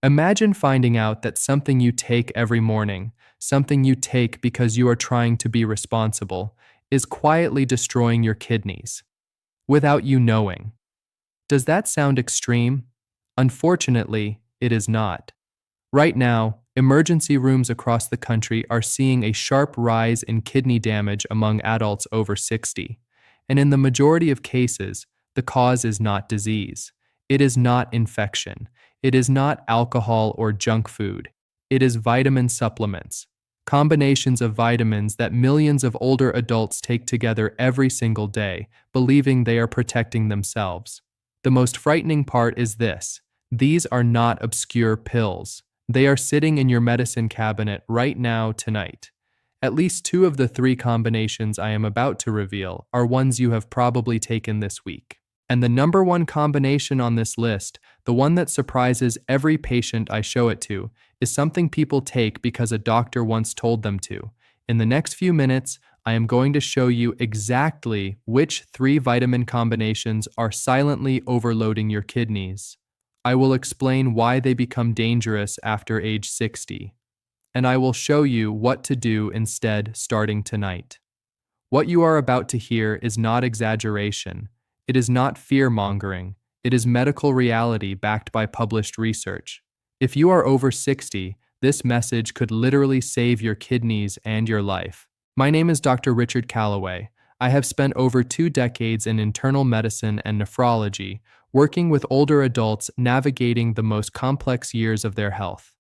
Imagine finding out that something you take every morning, something you take because you are trying to be responsible, is quietly destroying your kidneys without you knowing. Does that sound extreme? Unfortunately, it is not. Right now, emergency rooms across the country are seeing a sharp rise in kidney damage among adults over 60. And in the majority of cases, the cause is not disease. It is not infection. It is not alcohol or junk food. It is vitamin supplements. Combinations of vitamins that millions of older adults take together every single day, believing they are protecting themselves. The most frightening part is this: these are not obscure pills. They are sitting in your medicine cabinet right now tonight. At least 2 of the 3 combinations I am about to reveal are ones you have probably taken this week. And the number 1 combination on this list, the one that surprises every patient I show it to, is something people take because a doctor once told them to. In the next few minutes, I am going to show you exactly which 3 vitamin combinations are silently overloading your kidneys. I will explain why they become dangerous after age 60. And I will show you what to do instead starting tonight. What you are about to hear is not exaggeration. It is not fear-mongering. It is medical reality backed by published research. If you are over 60, this message could literally save your kidneys and your life. My name is Dr. Richard Calloway. I have spent over 2 decades in internal medicine and nephrology, working with older adults navigating the most complex years of their health.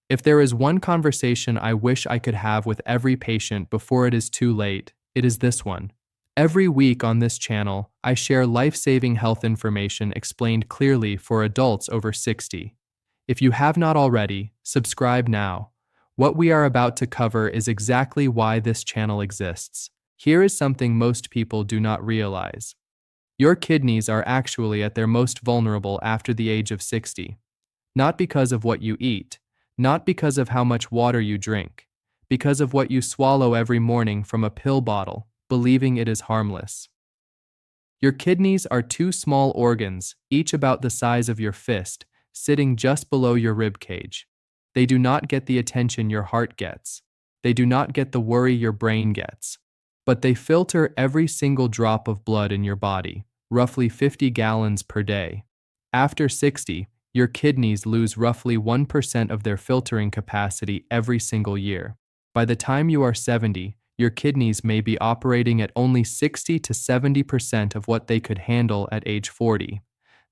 If there is one conversation I wish I could have with every patient before it is too late, it is this one. Every week on this channel, I share life-saving health information explained clearly for adults over 60. If you have not already, subscribe now. What we are about to cover is exactly why this channel exists. Here is something most people do not realize. Your kidneys are actually at their most vulnerable after the age of 60. Not because of what you eat, not because of how much water you drink, because of what you swallow every morning from a pill bottle, believing it is harmless. Your kidneys are 2 small organs, each about the size of your fist, sitting just below your rib cage. They do not get the attention your heart gets. They do not get the worry your brain gets. But they filter every single drop of blood in your body, roughly 50 gallons per day. After 60, your kidneys lose roughly 1% of their filtering capacity every single year. By the time you are 70, your kidneys may be operating at only 60 to 70% of what they could handle at age 40.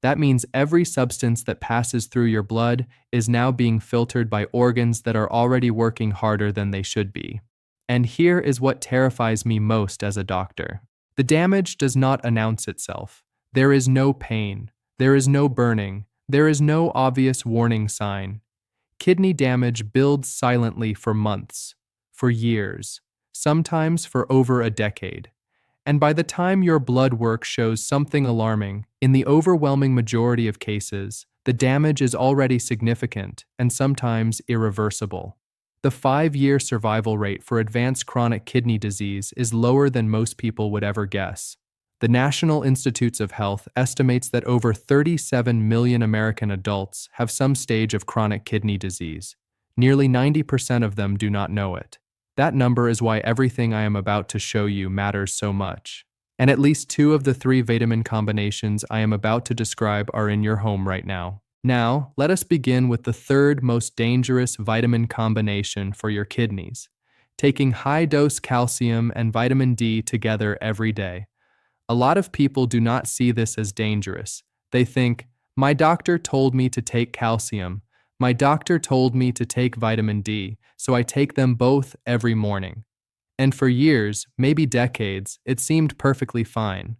That means every substance that passes through your blood is now being filtered by organs that are already working harder than they should be. And here is what terrifies me most as a doctor. The damage does not announce itself. There is no pain. There is no burning. There is no obvious warning sign. Kidney damage builds silently for months, for years, sometimes for over a decade. And by the time your blood work shows something alarming, in the overwhelming majority of cases, the damage is already significant and sometimes irreversible. The 5-year survival rate for advanced chronic kidney disease is lower than most people would ever guess. The National Institutes of Health estimates that over 37 million American adults have some stage of chronic kidney disease. Nearly 90% of them do not know it. That number is why everything I am about to show you matters so much. And at least 2 of the 3 vitamin combinations I am about to describe are in your home right now. Now, let us begin with the 3rd most dangerous vitamin combination for your kidneys: taking high-dose calcium and vitamin D together every day. A lot of people do not see this as dangerous. They think, my doctor told me to take calcium. My doctor told me to take vitamin D, so I take them both every morning. And for years, maybe decades, it seemed perfectly fine.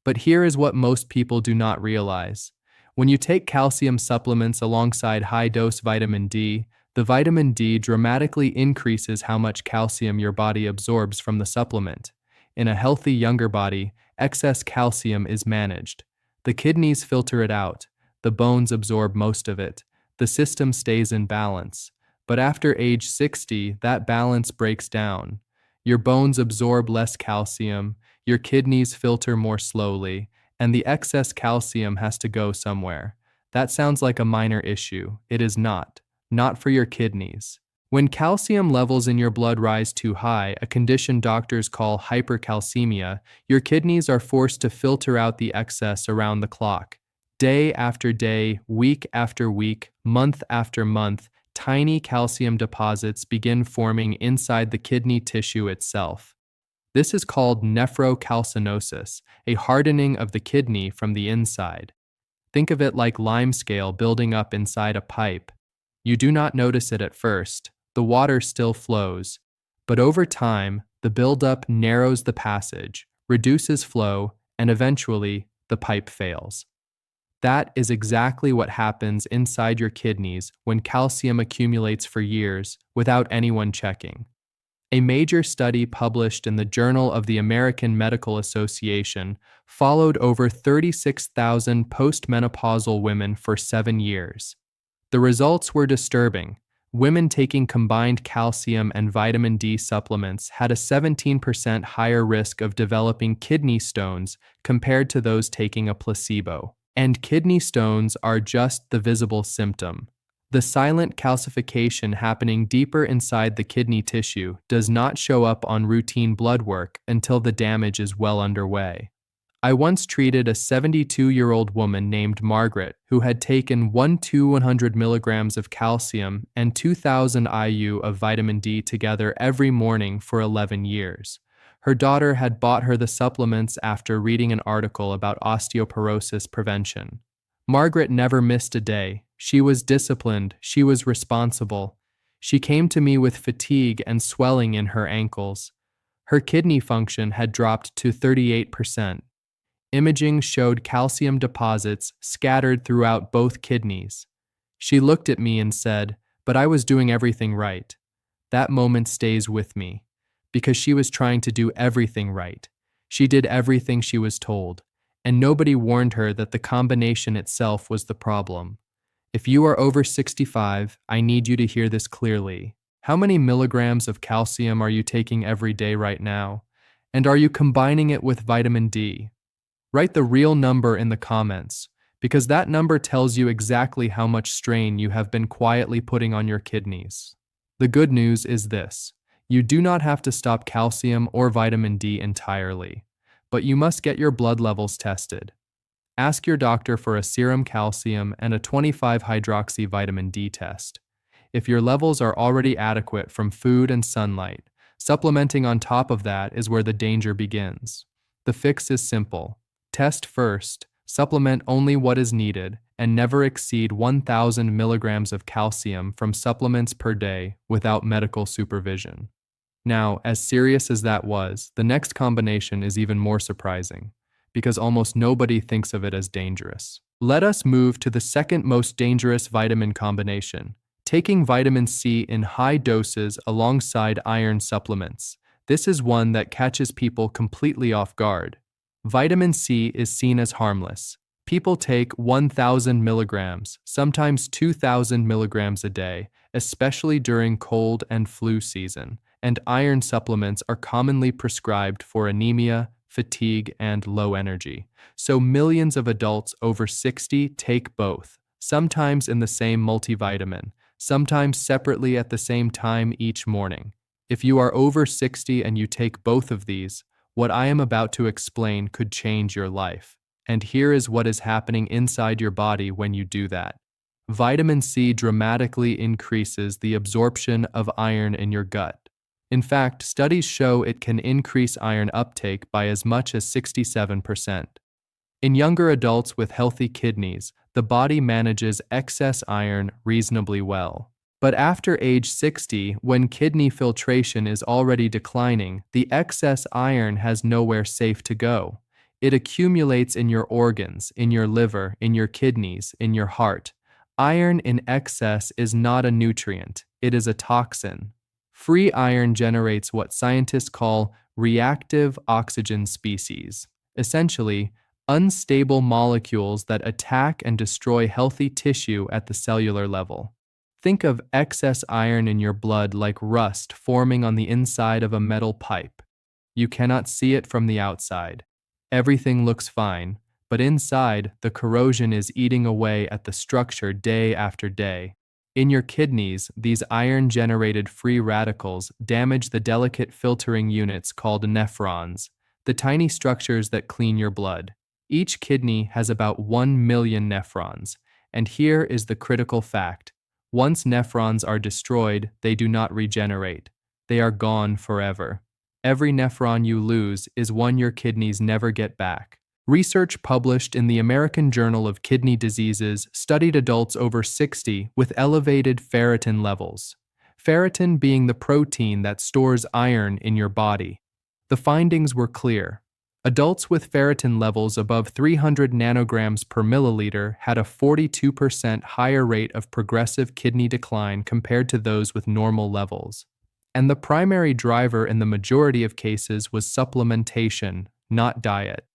But here is what most people do not realize. When you take calcium supplements alongside high-dose vitamin D, the vitamin D dramatically increases how much calcium your body absorbs from the supplement. In a healthy younger body, excess calcium is managed. The kidneys filter it out. The bones absorb most of it. The system stays in balance. But after age 60, that balance breaks down. Your bones absorb less calcium, your kidneys filter more slowly, and the excess calcium has to go somewhere. That sounds like a minor issue. It is not. Not for your kidneys. When calcium levels in your blood rise too high, a condition doctors call hypercalcemia, your kidneys are forced to filter out the excess around the clock. Day after day, week after week, month after month, tiny calcium deposits begin forming inside the kidney tissue itself. This is called nephrocalcinosis, a hardening of the kidney from the inside. Think of it like limescale building up inside a pipe. You do not notice it at first. The water still flows. But over time, the buildup narrows the passage, reduces flow, and eventually, the pipe fails. That is exactly what happens inside your kidneys when calcium accumulates for years without anyone checking. A major study published in the Journal of the American Medical Association followed over 36,000 postmenopausal women for 7 years. The results were disturbing. Women taking combined calcium and vitamin D supplements had a 17% higher risk of developing kidney stones compared to those taking a placebo. And kidney stones are just the visible symptom. The silent calcification happening deeper inside the kidney tissue does not show up on routine blood work until the damage is well underway. I once treated a 72-year-old woman named Margaret who had taken 100 milligrams of calcium and 2,000 IU of vitamin D together every morning for 11 years. Her daughter had bought her the supplements after reading an article about osteoporosis prevention. Margaret never missed a day. She was disciplined. She was responsible. She came to me with fatigue and swelling in her ankles. Her kidney function had dropped to 38%. Imaging showed calcium deposits scattered throughout both kidneys. She looked at me and said, "But I was doing everything right." That moment stays with me, because she was trying to do everything right. She did everything she was told, and nobody warned her that the combination itself was the problem. If you are over 65, I need you to hear this clearly. How many milligrams of calcium are you taking every day right now? And are you combining it with vitamin D? Write the real number in the comments, because that number tells you exactly how much strain you have been quietly putting on your kidneys. The good news is this: you do not have to stop calcium or vitamin D entirely, but you must get your blood levels tested. Ask your doctor for a serum calcium and a 25-hydroxy vitamin D test. If your levels are already adequate from food and sunlight, supplementing on top of that is where the danger begins. The fix is simple. Test first, supplement only what is needed, and never exceed 1,000 milligrams of calcium from supplements per day without medical supervision. Now, as serious as that was, the next combination is even more surprising, because almost nobody thinks of it as dangerous. Let us move to the second most dangerous vitamin combination, taking vitamin C in high doses alongside iron supplements. This is one that catches people completely off guard. Vitamin C is seen as harmless. People take 1,000 milligrams, sometimes 2,000 milligrams a day, especially during cold and flu season, and iron supplements are commonly prescribed for anemia, fatigue, and low energy. So millions of adults over 60 take both, sometimes in the same multivitamin, sometimes separately at the same time each morning. If you are over 60 and you take both of these, what I am about to explain could change your life. And here is what is happening inside your body when you do that. Vitamin C dramatically increases the absorption of iron in your gut. In fact, studies show it can increase iron uptake by as much as 67%. In younger adults with healthy kidneys, the body manages excess iron reasonably well. But after age 60, when kidney filtration is already declining, the excess iron has nowhere safe to go. It accumulates in your organs, in your liver, in your kidneys, in your heart. Iron in excess is not a nutrient, it is a toxin. Free iron generates what scientists call reactive oxygen species, essentially, unstable molecules that attack and destroy healthy tissue at the cellular level. Think of excess iron in your blood like rust forming on the inside of a metal pipe. You cannot see it from the outside. Everything looks fine, but inside, the corrosion is eating away at the structure day after day. In your kidneys, these iron-generated free radicals damage the delicate filtering units called nephrons, the tiny structures that clean your blood. Each kidney has about 1 million nephrons, and here is the critical fact. Once nephrons are destroyed, they do not regenerate. They are gone forever. Every nephron you lose is one your kidneys never get back. Research published in the American Journal of Kidney Diseases studied adults over 60 with elevated ferritin levels, ferritin being the protein that stores iron in your body. The findings were clear. Adults with ferritin levels above 300 nanograms per milliliter had a 42% higher rate of progressive kidney decline compared to those with normal levels. And the primary driver in the majority of cases was supplementation, not diet.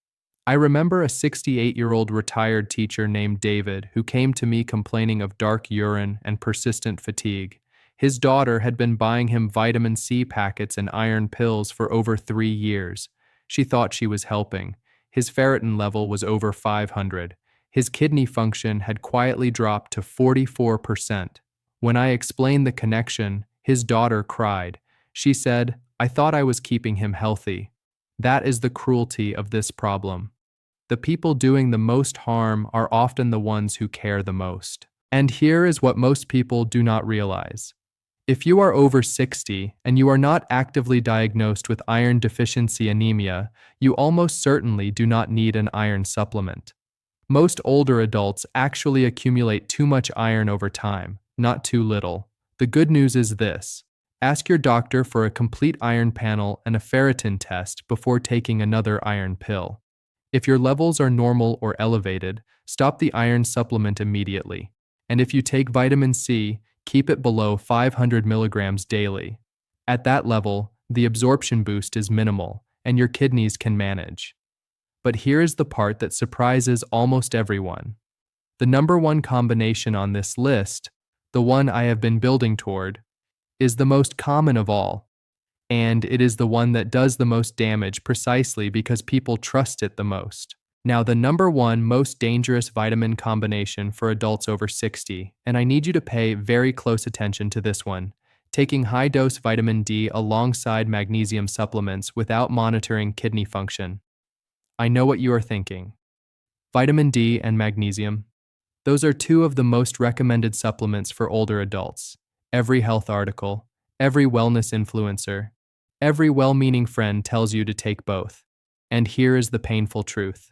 I remember a 68-year-old retired teacher named David who came to me complaining of dark urine and persistent fatigue. His daughter had been buying him vitamin C packets and iron pills for over 3 years. She thought she was helping. His ferritin level was over 500. His kidney function had quietly dropped to 44%. When I explained the connection, his daughter cried. She said, "I thought I was keeping him healthy." That is the cruelty of this problem. The people doing the most harm are often the ones who care the most. And here is what most people do not realize. If you are over 60 and you are not actively diagnosed with iron deficiency anemia, you almost certainly do not need an iron supplement. Most older adults actually accumulate too much iron over time, not too little. The good news is this. Ask your doctor for a complete iron panel and a ferritin test before taking another iron pill. If your levels are normal or elevated, stop the iron supplement immediately. And if you take vitamin C, keep it below 500 milligrams daily. At that level, the absorption boost is minimal, and your kidneys can manage. But here is the part that surprises almost everyone. The number one combination on this list, the one I have been building toward, is the most common of all. And it is the one that does the most damage precisely because people trust it the most. Now, the number one most dangerous vitamin combination for adults over 60, and I need you to pay very close attention to this one, taking high-dose vitamin D alongside magnesium supplements without monitoring kidney function. I know what you are thinking. Vitamin D and magnesium, those are two of the most recommended supplements for older adults. Every health article, every wellness influencer, every well-meaning friend tells you to take both. And here is the painful truth.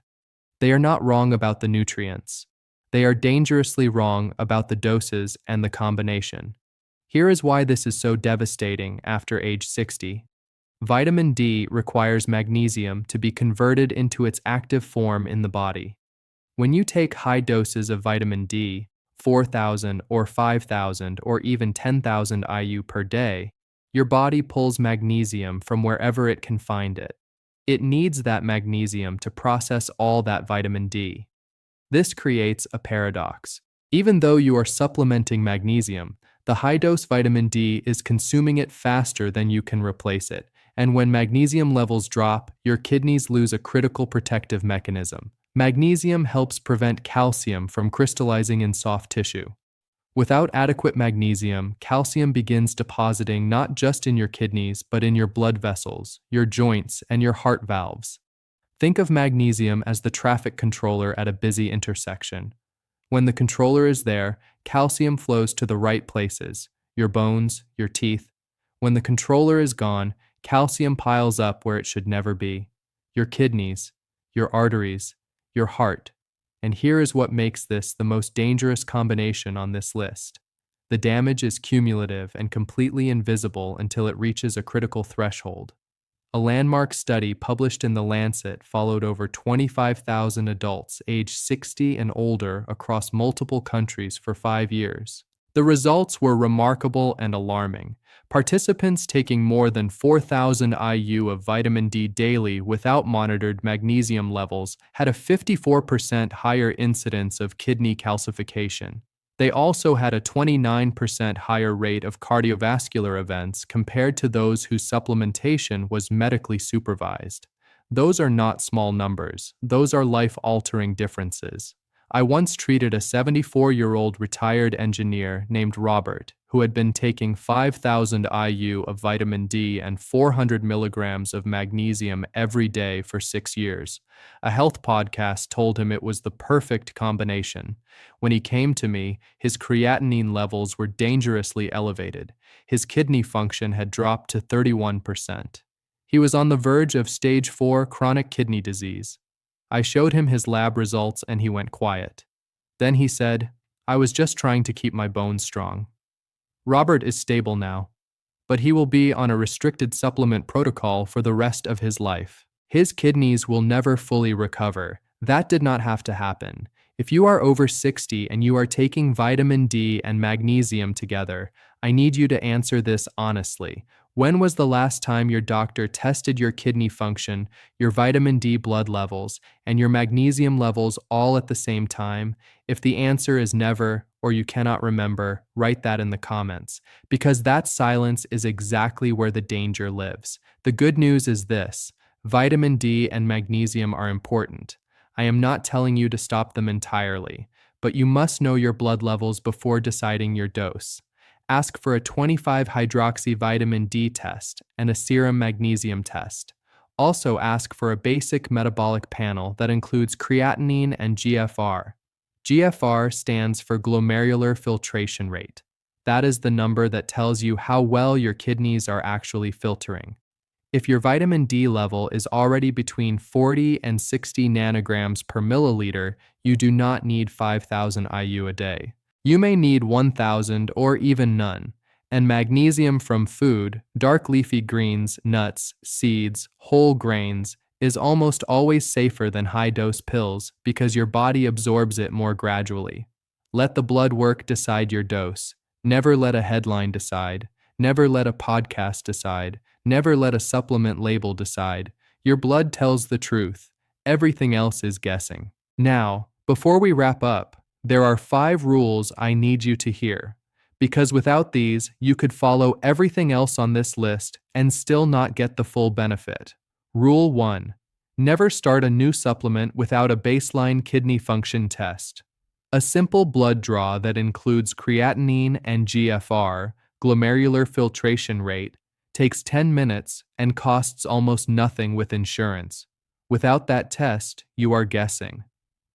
They are not wrong about the nutrients. They are dangerously wrong about the doses and the combination. Here is why this is so devastating after age 60. Vitamin D requires magnesium to be converted into its active form in the body. When you take high doses of vitamin D, 4,000 or 5,000 or even 10,000 IU per day, your body pulls magnesium from wherever it can find it. It needs that magnesium to process all that vitamin D. This creates a paradox. Even though you are supplementing magnesium, the high-dose vitamin D is consuming it faster than you can replace it, and when magnesium levels drop, your kidneys lose a critical protective mechanism. Magnesium helps prevent calcium from crystallizing in soft tissue. Without adequate magnesium, calcium begins depositing not just in your kidneys, but in your blood vessels, your joints, and your heart valves. Think of magnesium as the traffic controller at a busy intersection. When the controller is there, calcium flows to the right places, your bones, your teeth. When the controller is gone, calcium piles up where it should never be, your kidneys, your arteries, your heart. And here is what makes this the most dangerous combination on this list. The damage is cumulative and completely invisible until it reaches a critical threshold. A landmark study published in The Lancet followed over 25,000 adults aged 60 and older across multiple countries for 5 years. The results were remarkable and alarming. Participants taking more than 4,000 IU of vitamin D daily without monitored magnesium levels had a 54% higher incidence of kidney calcification. They also had a 29% higher rate of cardiovascular events compared to those whose supplementation was medically supervised. Those are not small numbers, those are life-altering differences. I once treated a 74-year-old retired engineer named Robert, who had been taking 5,000 IU of vitamin D and 400 milligrams of magnesium every day for 6 years. A health podcast told him it was the perfect combination. When he came to me, his creatinine levels were dangerously elevated. His kidney function had dropped to 31%. He was on the verge of stage 4 chronic kidney disease. I showed him his lab results and he went quiet. Then he said, "I was just trying to keep my bones strong." Robert is stable now, but he will be on a restricted supplement protocol for the rest of his life. His kidneys will never fully recover. That did not have to happen. If you are over 60 and you are taking vitamin D and magnesium together, I need you to answer this honestly. When was the last time your doctor tested your kidney function, your vitamin D blood levels, and your magnesium levels all at the same time? If the answer is never, or you cannot remember, write that in the comments, because that silence is exactly where the danger lives. The good news is this: vitamin D and magnesium are important. I am not telling you to stop them entirely, but you must know your blood levels before deciding your dose. Ask for a 25-hydroxy vitamin D test and a serum magnesium test. Also ask for a basic metabolic panel that includes creatinine and GFR. GFR stands for glomerular filtration rate. That is the number that tells you how well your kidneys are actually filtering. If your vitamin D level is already between 40 and 60 nanograms per milliliter, you do not need 5,000 IU a day. You may need 1,000 or even none. And magnesium from food, dark leafy greens, nuts, seeds, whole grains, is almost always safer than high-dose pills because your body absorbs it more gradually. Let the blood work decide your dose. Never let a headline decide. Never let a podcast decide. Never let a supplement label decide. Your blood tells the truth. Everything else is guessing. Now, before we wrap up, there are 5 rules I need you to hear, because without these, you could follow everything else on this list and still not get the full benefit. Rule 1. Never start a new supplement without a baseline kidney function test. A simple blood draw that includes creatinine and GFR, glomerular filtration rate, takes 10 minutes and costs almost nothing with insurance. Without that test, you are guessing.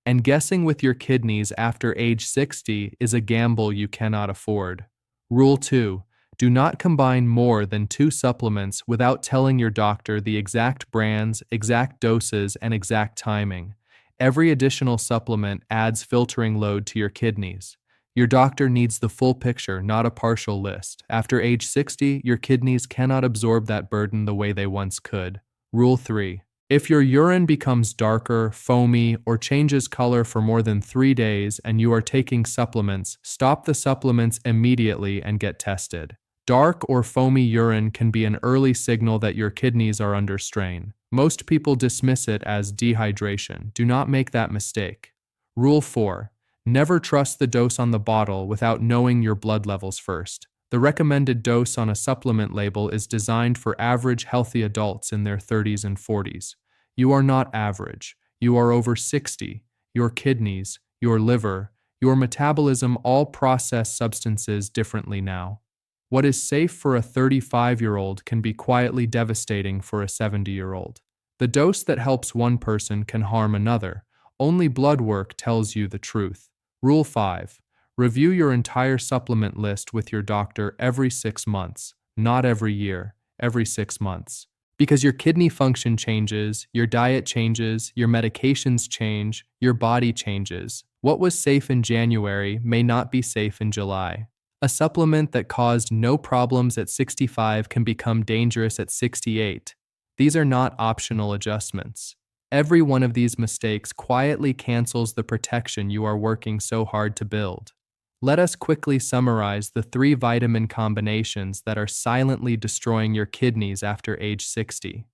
And guessing with your kidneys after age 60 is a gamble you cannot afford. Rule 2. Do not combine more than 2 supplements without telling your doctor the exact brands, exact doses, and exact timing. Every additional supplement adds filtering load to your kidneys. Your doctor needs the full picture, not a partial list. After age 60, your kidneys cannot absorb that burden the way they once could. Rule 3. If your urine becomes darker, foamy, or changes color for more than 3 days and you are taking supplements, stop the supplements immediately and get tested. Dark or foamy urine can be an early signal that your kidneys are under strain. Most people dismiss it as dehydration. Do not make that mistake. Rule 4. Never trust the dose on the bottle without knowing your blood levels first. The recommended dose on a supplement label is designed for average healthy adults in their 30s and 40s. You are not average. You are over 60. Your kidneys, your liver, your metabolism all process substances differently now. What is safe for a 35-year-old can be quietly devastating for a 70-year-old. The dose that helps one person can harm another. Only blood work tells you the truth. Rule 5. Review your entire supplement list with your doctor every 6 months, not every year, every 6 months. Because your kidney function changes, your diet changes, your medications change, your body changes. What was safe in January may not be safe in July. A supplement that caused no problems at 65 can become dangerous at 68. These are not optional adjustments. Every one of these mistakes quietly cancels the protection you are working so hard to build. Let us quickly summarize the 3 vitamin combinations that are silently destroying your kidneys after age 60.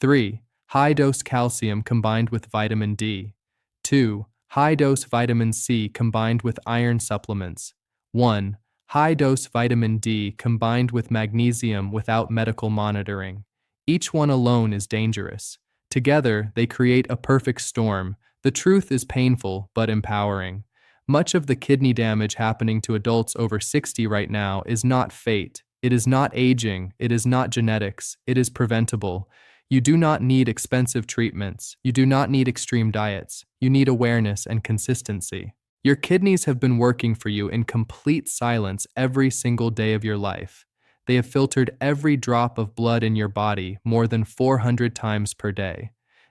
3. High-dose calcium combined with vitamin D. 2. High-dose vitamin C combined with iron supplements. 1. High-dose vitamin D combined with magnesium without medical monitoring. Each one alone is dangerous. Together, they create a perfect storm. The truth is painful but empowering. Much of the kidney damage happening to adults over 60 right now is not fate. It is not aging. It is not genetics. It is preventable. You do not need expensive treatments. You do not need extreme diets. You need awareness and consistency. Your kidneys have been working for you in complete silence every single day of your life. They have filtered every drop of blood in your body more than 400 times per day.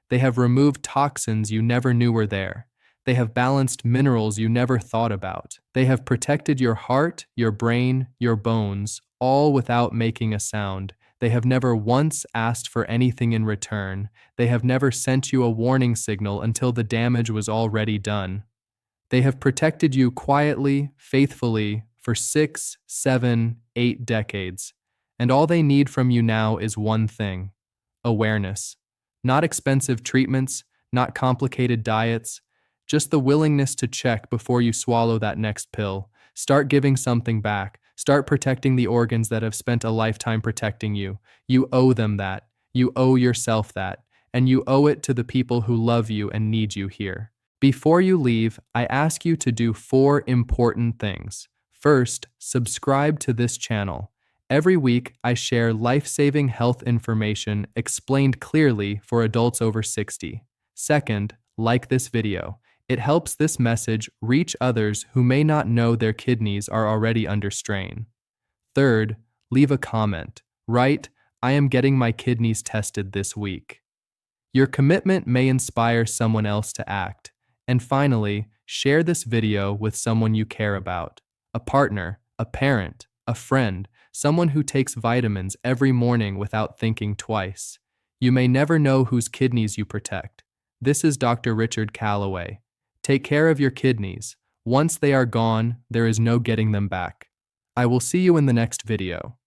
They have removed toxins you never knew were there. They have balanced minerals you never thought about. They have protected your heart, your brain, your bones, all without making a sound. They have never once asked for anything in return. They have never sent you a warning signal until the damage was already done. They have protected you quietly, faithfully, for 6, 7, 8 decades. And all they need from you now is one thing: awareness. Not expensive treatments, not complicated diets, just the willingness to check before you swallow that next pill. Start giving something back. Start protecting the organs that have spent a lifetime protecting you. You owe them that. You owe yourself that. And you owe it to the people who love you and need you here. Before you leave, I ask you to do 4 important things. First, subscribe to this channel. Every week, I share life-saving health information explained clearly for adults over 60. Second, like this video. It helps this message reach others who may not know their kidneys are already under strain. Third, leave a comment. Write, "I am getting my kidneys tested this week." Your commitment may inspire someone else to act. And finally, share this video with someone you care about. A partner, a parent, a friend, someone who takes vitamins every morning without thinking twice. You may never know whose kidneys you protect. This is Dr. Richard Calloway. Take care of your kidneys. Once they are gone, there is no getting them back. I will see you in the next video.